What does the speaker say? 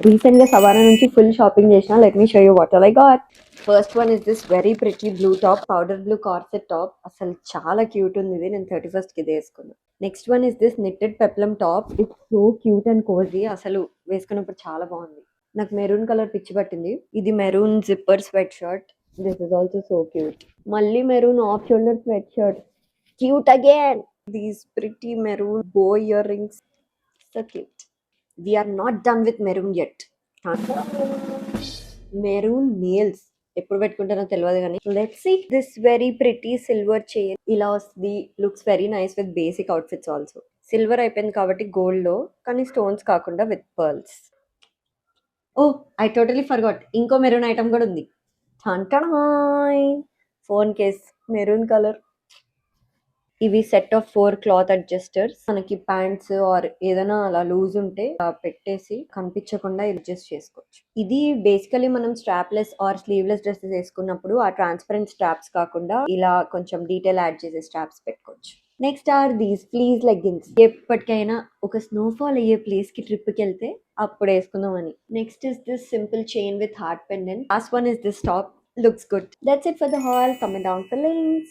Recent గా savannah నుంచి full shopping చేసిన. Let me show you what all I got. First one is this very pretty blue top, powder blue corset top. అసలు చాలా cute ఉంది ఇది. నేను 31st కి ఇది వేసుకున్నాను. Next one is this knitted peplum top. It's so cute and cosy. అసలు వేసుకున్నప్పుడు చాలా బాగుంది. నాకు మెరూన్ కలర్ పిచ్చి పట్టింది. ఇది maroon zipper sweatshirt. This is also so cute. మళ్ళీ maroon off shoulder sweatshirt. Cute again. These pretty maroon bow earrings. So cute. We are not done with maroon yet. Maroon nails ఎప్పుడు పెట్టుకుంటానో తెలియదు కానీ let's see this very pretty silver chain. ఇలా వస్తుంది. Looks very nice with basic outfits also. Silver అయిపోయింది కాబట్టి gold లో, కానీ స్టోన్స్ కాకుండా with pearls. Oh I totally forgot, ఇంకో మెరూన్ ఐటమ్ కూడా ఉంది. Phone case maroon colour. ఇవి సెట్ ఆఫ్ 4 క్లాత్ అడ్జస్టర్స్. మనకి ప్యాంట్స్ ఆర్ ఏదైనా అలా లూజ్ ఉంటే పెట్టేసి కనిపించకుండా అడ్జస్ట్ చేసుకోవచ్చు. ఇది బేసికలీ మనం స్ట్రాప్లెస్ ఆర్ స్లీవ్లెస్ డ్రెస్సెస్ వేసుకున్నప్పుడు ఆ ట్రాన్స్పరెంట్ స్ట్రాప్స్ కాకుండా ఇలా కొంచెం డీటెయిల్ యాడ్ చేసే స్ట్రాప్స్ పెట్టుకోవచ్చు. Next are these please leggings. ఎప్పటికైనా ఒక స్నోఫాల్ అయ్యే ప్లేస్ కి ట్రిప్ కి వెళ్తే అప్పుడు వేసుకుందాం అని. Next is this simple chain with heart pendant. Last one is this top. Looks good. That's it for the haul. Comment down for links.